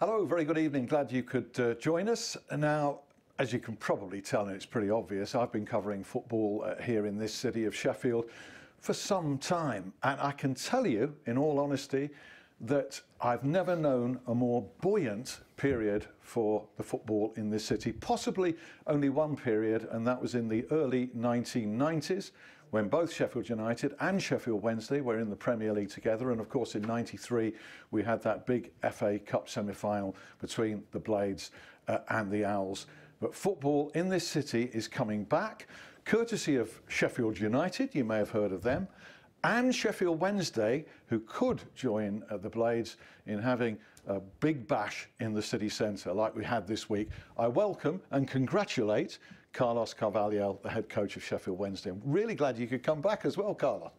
Hello, very good evening. Glad you could join us. Now, as you can probably tell, and it's pretty obvious, I've been covering football here in this city of Sheffield for some time. And I can tell you, in all honesty, that I've never known a more buoyant period for the football in this city. Possibly only one period, and that was in the early 1990s, when both Sheffield United and Sheffield Wednesday were in the Premier League together. And of course in '93 we had that big FA Cup semi-final between the Blades and the Owls. But football in this city is coming back, courtesy of Sheffield United, you may have heard of them, and Sheffield Wednesday, who could join the Blades in having a big bash in the city centre like we had this week. I welcome and congratulate Carlos Carvalhal, the head coach of Sheffield Wednesday. I'm really glad you could come back as well, Carlos.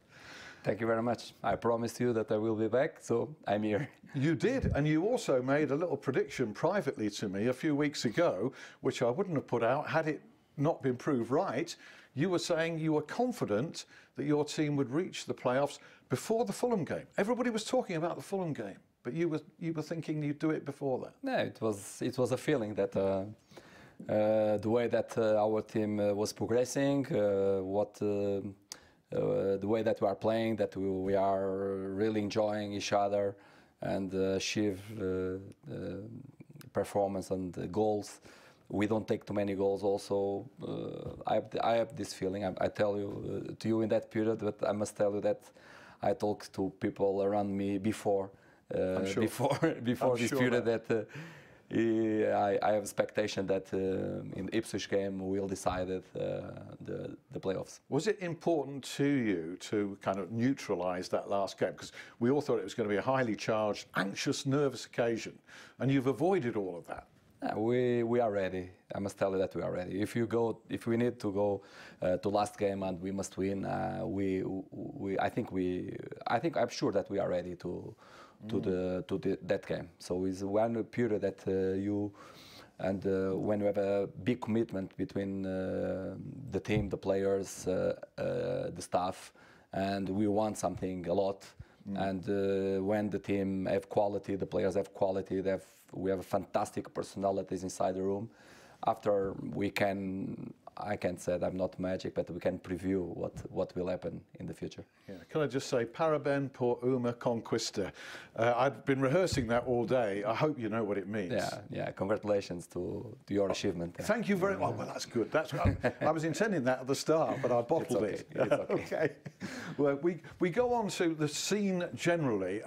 Thank you very much. I promised you that I will be back, so I'm here. You did, and you also made a little prediction privately to me a few weeks ago, which I wouldn't have put out had it not been proved right. You were saying you were confident that your team would reach the playoffs before the Fulham game. Everybody was talking about the Fulham game, but you were thinking you'd do it before that. No, it was a feeling that the way that our team was progressing, the way that we are playing, that we are really enjoying each other and achieve performance and goals. We don't take too many goals also. I have this feeling, I tell you to you in that period, but I must tell you that I talked to people around me before this period that I have expectation that in the Ipswich game we'll decide the playoffs. Was it important to you to kind of neutralise that last game? Because we all thought it was going to be a highly charged, anxious, nervous occasion, and you've avoided all of that. We are ready. I must tell you that we are ready. If we need to go to last game and we must win, I'm sure that we are ready to that game. So it's one period that when you have a big commitment between the team, the players, the staff, and we want something a lot. And when the team have quality, the players have quality, we have fantastic personalities inside the room. After I can't say that I'm not magic, but we can preview what will happen in the future. Yeah. Can I just say, parabén por uma conquista. I've been rehearsing that all day. I hope you know what it means. Yeah. Congratulations to your achievement. Thank you very much. Well, that's good. I was intending that at the start, but I bottled it. It's okay. Okay. Well, we go on to the scene generally.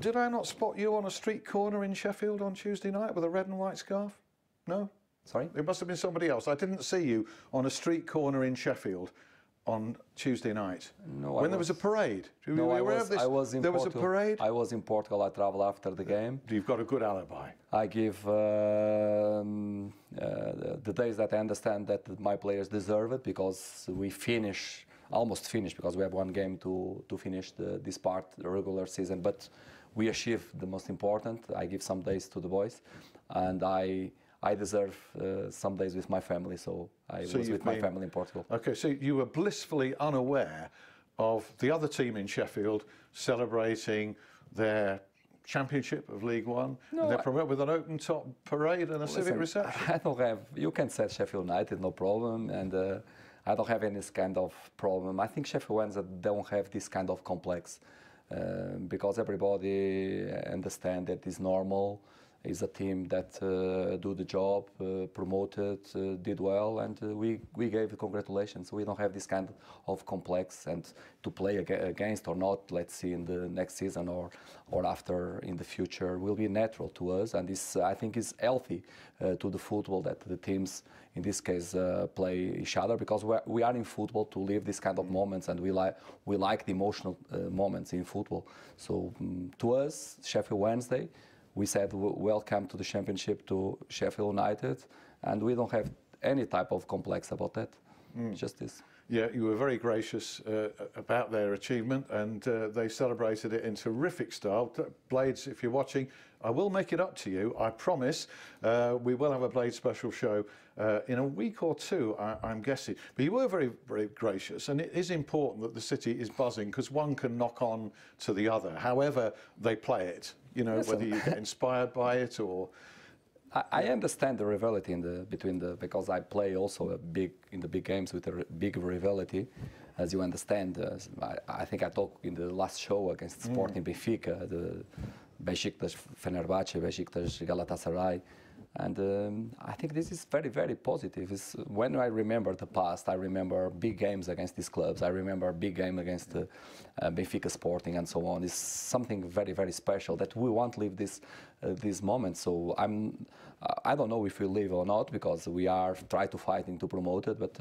Did I not spot you on a street corner in Sheffield on Tuesday night with a red and white scarf? No? Sorry? It must have been somebody else. I didn't see you on a street corner in Sheffield on Tuesday night. No, when there was a parade. No, I was in there Portugal. Was a parade? I was in Portugal. I traveled after the game. You've got a good alibi. I give the days that I understand that my players deserve it, because we almost finished, because we have one game to finish this part, the regular season. But we achieved the most important. I give some days to the boys, and I deserve some days with my family, so I was with my family in Portugal. Okay, so you were blissfully unaware of the other team in Sheffield celebrating their championship of League One, and they're promoted with an open-top parade and a civic reception. I don't have. You can say Sheffield United, no problem, and I don't have any kind of problem. I think Sheffield Wednesday don't have this kind of complex, because everybody understands that it's normal. Is a team that do the job, promoted, did well, and we gave the congratulations. We don't have this kind of complex, and to play against or not, let's see in the next season or after in the future, will be natural to us, and this I think is healthy to the football, that the teams in this case play each other, because we are in football to live this kind of moments, and we like the emotional moments in football. So to us, Sheffield Wednesday, we said welcome to the championship to Sheffield United, and we don't have any type of complex about that. Just this. Yeah, you were very gracious about their achievement, and they celebrated it in terrific style. Blades, if you're watching, I will make it up to you, I promise. We will have a Blade special show in a week or two, I'm guessing. But you were very, very gracious, and it is important that the city is buzzing, because one can knock on to the other, however they play it. You know, whether you get inspired by it or... I understand the rivalry because I play also in the big games with a big rivalry, as you understand. I think I talked in the last show against Sporting Benfica, the Beşiktaş, Fenerbahçe, Beşiktaş, Galatasaray. And I think this is very, very positive. When I remember the past, I remember big games against these clubs. I remember big game against Benfica, Sporting, and so on. It's something very, very special that we won't leave this moment. So I don't know if we leave or not, because we are trying to fighting to promote it. But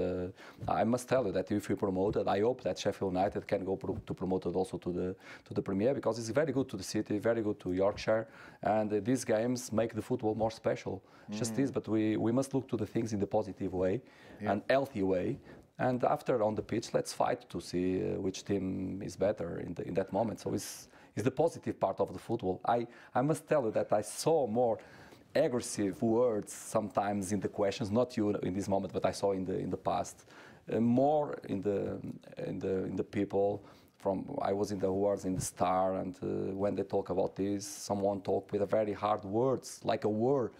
I must tell you that if we promote it, I hope that Sheffield United can go to promote it also to the Premier, because it's very good to the city, very good to Yorkshire, and these games make the football more special. Just this, but we must look to the things in the positive way and healthy way. And after on the pitch, let's fight to see which team is better in that moment. So it's the positive part of the football. I must tell you that I saw more aggressive words sometimes in the questions, not you in this moment, but I saw in the past, more in the people. I was in the words in the Star, and when they talk about this, someone talked with a very hard words, like a war.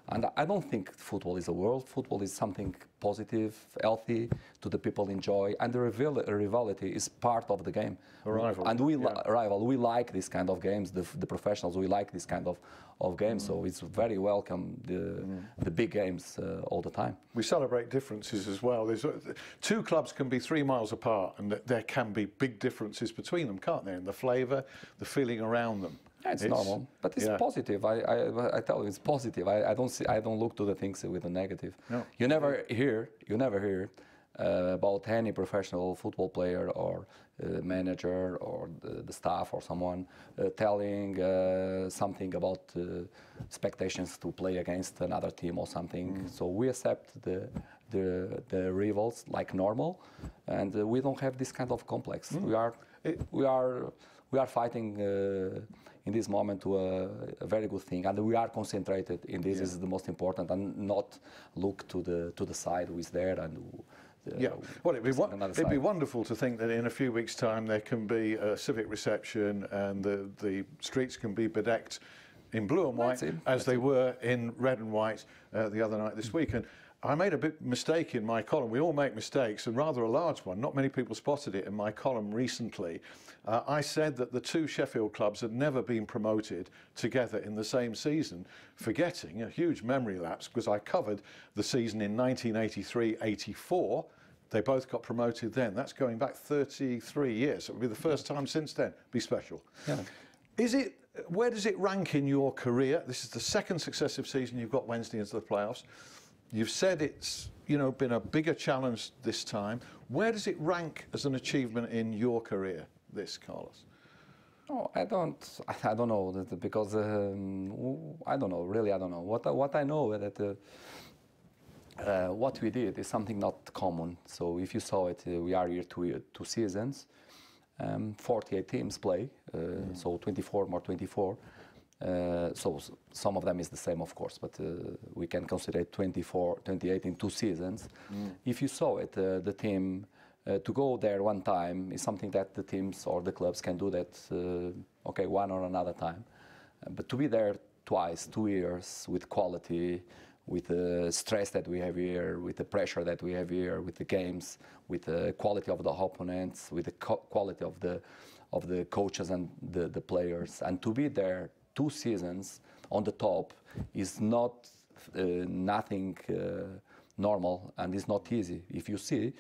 And I don't think football is a war. Football is something positive, healthy, to the people enjoy, and the rivalry is part of the game. And we like this kind of games. The professionals, we like this kind of games. So it's very welcome, the big games all the time. We celebrate differences as well. Two clubs can be 3 miles apart, and there can be big differences between them, can't there? In the flavour, the feeling around them. Yeah, it's normal, but it's positive. I tell you, it's positive. I don't look to the things with a negative. No. You never hear about any professional football player or manager or the staff or someone telling something about expectations to play against another team or something. So we accept the rivals like normal, and we don't have this kind of complex. We are fighting in this moment to a very good thing, and we are concentrated in this. Is the most important, and not look to the side who is there and. Well, it'd be wonderful to think that in a few weeks' time there can be a civic reception and the streets can be bedecked in blue and white as they were in red and white the other night this week. And I made a big mistake in my column. We all make mistakes, and rather a large one. Not many people spotted it in my column recently. I said that the two Sheffield clubs had never been promoted together in the same season, forgetting a huge memory lapse, because I covered the season in 1983-84. They both got promoted then. That's going back 33 years. It will be the first time since then. Be special. Yeah. Where does it rank in your career? This is the second successive season you've got Wednesday into the playoffs. You've said it's been a bigger challenge this time. Where does it rank as an achievement in your career, this, Carlos? Oh, I don't know, because I don't know. Really, I don't know. What I know is that what we did is something not common. So if you saw it, we are here 2 seasons. 48 teams play, so 24 more 24. So some of them is the same, of course, but we can consider 28 in 2 seasons. If you saw it, the team to go there one time is something that the teams or the clubs can do that, one or another time. But to be there twice, 2 years, with quality, with the stress that we have here, with the pressure that we have here, with the games, with the quality of the opponents, with the quality of the coaches and the players, and to be there 2 seasons on the top is not nothing normal, and it's not easy. If you see,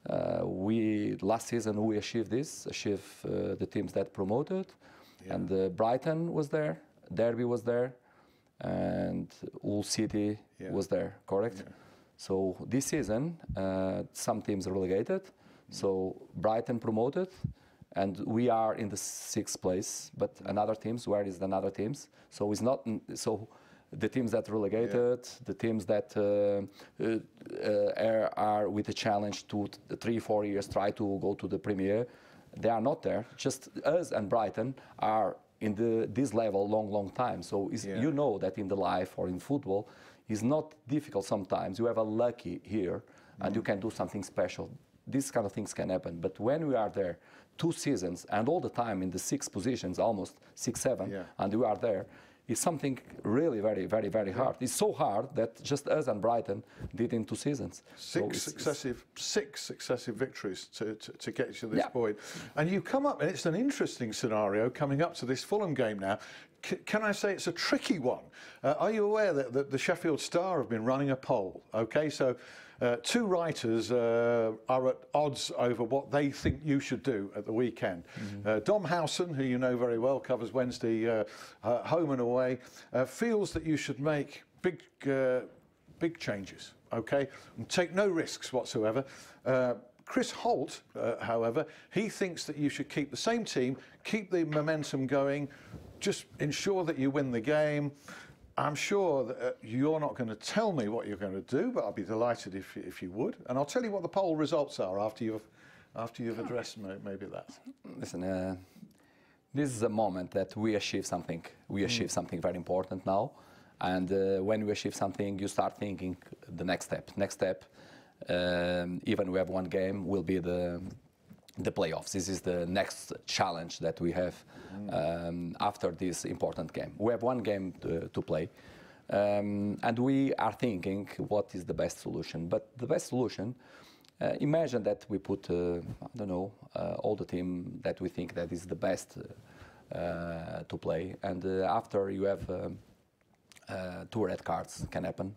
last season we achieved the teams that promoted, and Brighton was there, Derby was there, and Hull City was there, correct? Yeah. So this season, some teams relegated, so Brighton promoted, and we are in the 6th place, but another teams, where is the another teams? So it's not, so the teams that relegated, the teams that are with the challenge to 3-4 years try to go to the Premier, they are not there. Just us and Brighton are in this level long time. So you know that in the life or in football, it's not difficult sometimes. You have a lucky here and you can do something special. These kind of things can happen. But when we are there 2 seasons and all the time in the 6 positions, almost 6, 7, and we are there, it's something really very hard. It's so hard that just us and Brighton did in 2 seasons. Six successive victories to get to this point. And you come up, and it's an interesting scenario coming up to this Fulham game now. Can I say it's a tricky one? Are you aware that the Sheffield Star have been running a poll? Okay, so 2 writers are at odds over what they think you should do at the weekend. Dom Howson, who you know very well, covers Wednesday home and away, feels that you should make big changes, okay, and take no risks whatsoever. Chris Holt, however, he thinks that you should keep the same team, keep the momentum going, just ensure that you win the game. I'm sure that you're not going to tell me what you're going to do, but I'd be delighted if you would. And I'll tell you what the poll results are after you've addressed maybe that. Listen, this is a moment that we achieve something. We achieve something very important now. And when we achieve something, you start thinking the next step. Next step, even we have 1 game, will be the playoffs. This is the next challenge that we have after this important game. We have 1 game to play, and we are thinking what is the best solution. But the best solution, imagine that we put, I don't know, all the team that we think that is the best to play, and after you have 2 red cards can happen,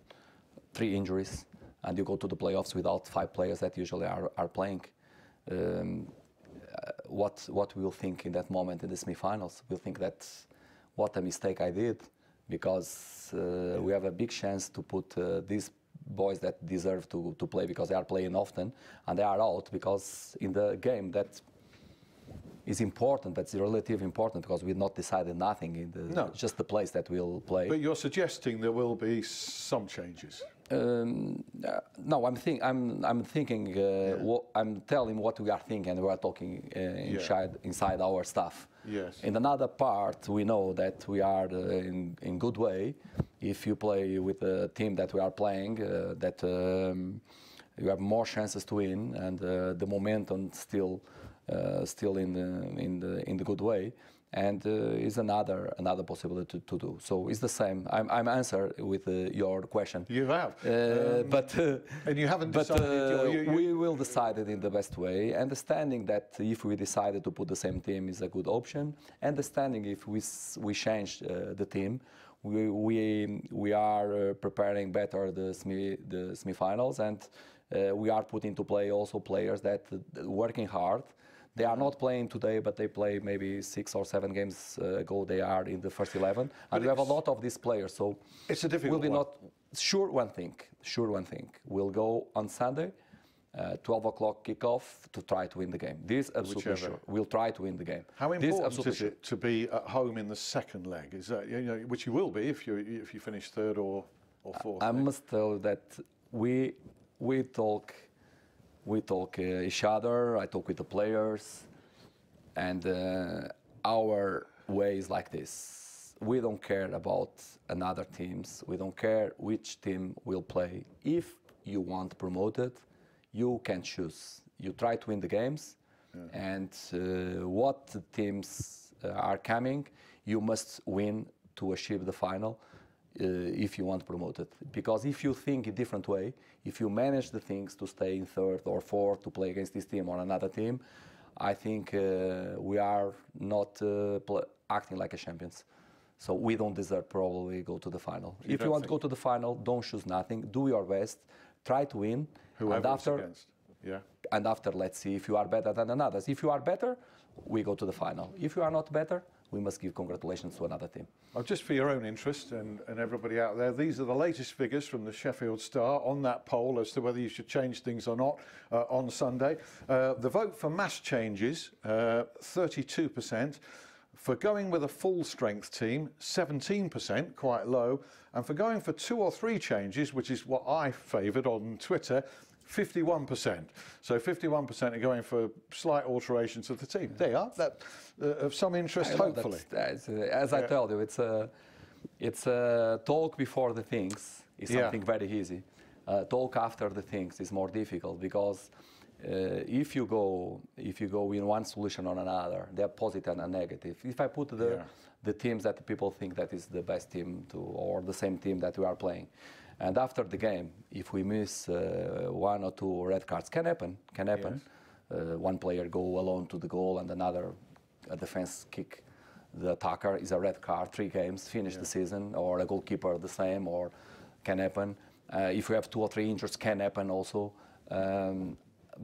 3 injuries, and you go to the playoffs without 5 players that usually are playing. What we'll think in that moment in the semi-finals. We'll think that what a mistake I did, because we have a big chance to put these boys that deserve to play because they are playing often, and they are out because in the game that is important, that's relatively important, because we've not decided nothing in the just the place that we'll play. But you're suggesting there will be some changes. No, I'm thinking. I'm telling what we are thinking, and we are talking inside our staff. Yes. In another part, we know that we are in good way. If you play with the team that we are playing, that you have more chances to win, and the momentum still in the good way. And is another possibility to do. So it's the same. I'm answer with your question. You have, and you haven't decided. We will decide it in the best way. Understanding that if we decided to put the same team is a good option. Understanding if we change the team, we are preparing better the semi-finals, and we are putting to play also players that working hard. They are not playing today, but they play maybe 6 or 7 games ago. They are in the first 11, and we have a lot of these players. So it's a difficult one. Sure one thing. We'll go on Sunday, 12 o'clock kickoff to try to win the game. This is absolutely sure. We'll try to win the game. How important is it to be at home in the second leg? Is that which you will be if you finish 3rd or 4th? I must tell you that we talk each other. I talk with the players, and our way is like this. We don't care about another teams. We don't care which team will play. If you want promoted, you can choose. You try to win the games, and what teams are coming, you must win to achieve the final. If you want promoted, because if you think a different way, if you manage the things to stay in 3rd or 4th to play against this team or another team, I think we are not acting like a champions. So we don't deserve probably go to the final. If you want to go to the final, don't choose nothing. Do your best, try to win. Whoever it's against. And after, let's see if you are better than others. If you are better, we go to the final. If you are not better, we must give congratulations to another team. Just for your own interest and everybody out there, these are the latest figures from the Sheffield Star on that poll as to whether you should change things or not on Sunday. The vote for mass changes, 32%. For going with a full-strength team, 17%, quite low. And for going for 2 or 3 changes, which is what I favoured on Twitter, 51%. So 51% are going for slight alterations of the team. They are of some interest, hopefully. As I told you, it's a talk before the things is something very easy. Talk after the things is more difficult, because if you go in one solution or another, they are positive and negative. If I put the teams that the people think that is the best team or the same team that we are playing, and after the game, if we miss 1 or 2 red cards, can happen. Yes. One player go alone to the goal and another defense kick the attacker is a red card, 3 games, finish the season, or a goalkeeper the same, or can happen. If we have 2 or 3 injuries, can happen also.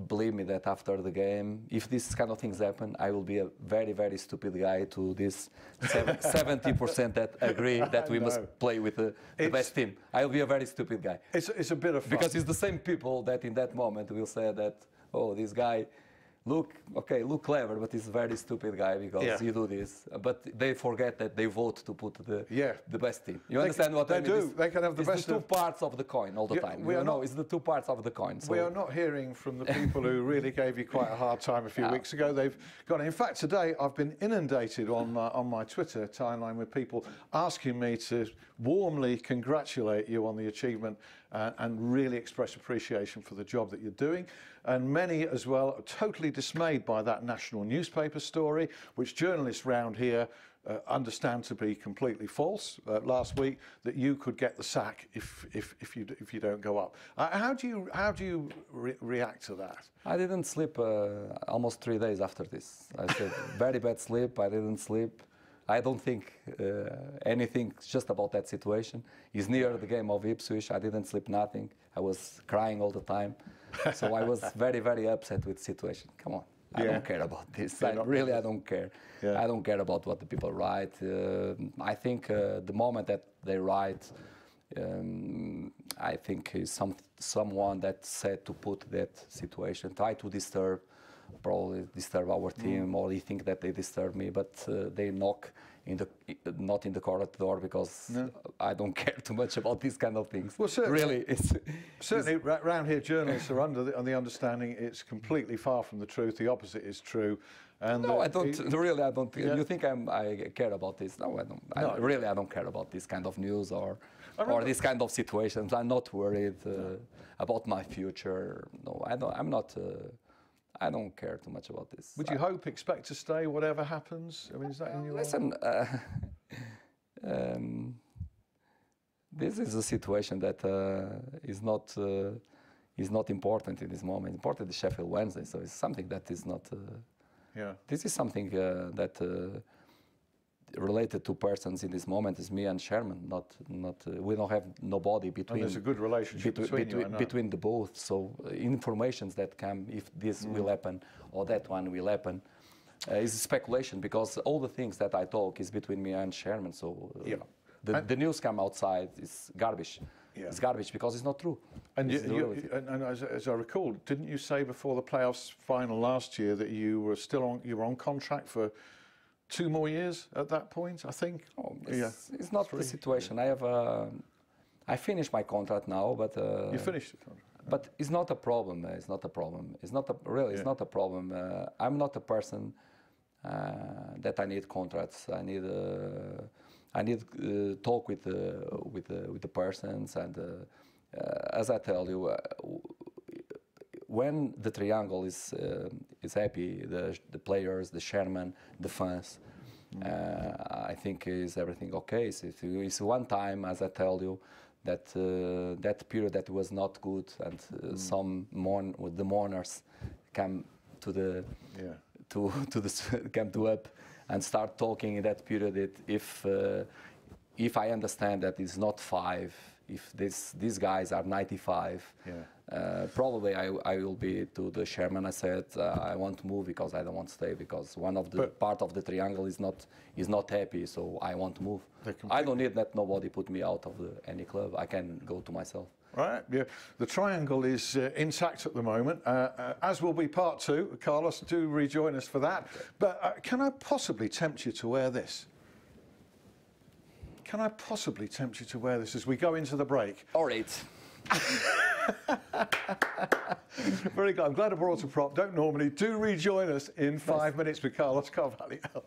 Believe me that after the game, if these kind of things happen, I will be a very, very stupid guy to this 70% that agree that we must play with the best team. I will be a very stupid guy. It's a bit of fun. Because it's the same people that in that moment will say that, oh, this guy look clever, but he's a very stupid guy because you do this. But they forget that they vote to put the best team. You understand what I mean? They do. They can have the best. It's the 2 parts of the coin all the time. It's the 2 parts of the coin. So. We are not hearing from the people who really gave you quite a hard time a few weeks ago. They've gone. In fact, today I've been inundated on my Twitter timeline with people asking me to warmly congratulate you on the achievement and really express appreciation for the job that you're doing. And many as well are totally dismayed by that national newspaper story, which journalists round here understand to be completely false last week, that you could get the sack if you don't go up. How do you react to that? I didn't sleep almost 3 days after this. I said very bad sleep. I didn't sleep. I don't think anything just about that situation. It's near the game of Ipswich. I didn't sleep nothing. I was crying all the time. So I was very, very upset with the situation. Come on. I don't care about this. I don't care. Yeah. I don't care about what the people write. I think the moment that they write, I think is someone that said to put that situation, try to probably disturb our team, or they think that they disturb me, but they knock not in the corridor, because I don't care too much about these kind of things. Well, certainly, really, around here, journalists are on the understanding it's completely far from the truth. The opposite is true. And no, I don't. Really, I don't. Yeah. You think I care about this? No, I don't. No. I don't care about this kind of news or this kind of situations. I'm not worried about my future. No, I don't. I'm not. I don't care too much about this. Would you expect to stay, whatever happens? I mean, is that in your... Listen, this is a situation that is not important in this moment. Important is Sheffield Wednesday, so it's something that is not... This is something that related to persons in this moment is me and Sherman. We don't have nobody between. And there's a good relationship between the both. So informations that come, if this will happen or that one will happen, is speculation, because all the things that I talk is between me and Sherman. So the news come outside is garbage. Yeah. It's garbage because it's not true. And as I recall, didn't you say before the playoffs final last year that you were on contract for 2 more years at that point, I think? Oh, it's not the situation. I finished my contract now, but... you finished the contract? But it's not a problem. It's not a problem. It's not a problem. I'm not a person that I need contracts. I need talk with the persons, and as I tell you, when the triangle is happy, the players, the chairman, the fans, I think is everything okay. So it's one time, as I tell you, that that period that was not good, and some the mourners come to the come to up and start talking in that period. That if I understand that it's not 5, if these guys are 95, probably I will be to the chairman. I said I want to move because I don't want to stay, because one of the part of the triangle is not happy, so I want to move. I don't need that nobody put me out of any club. I can go to myself. Right, yeah. The triangle is intact at the moment, as will be part 2. Carlos, do rejoin us for that. But can I possibly tempt you to wear this? Can I possibly tempt you to wear this as we go into the break? All right. Very good. I'm glad I brought a prop. Don't normally. Do rejoin us in 5 minutes with Carlos Carvalhal.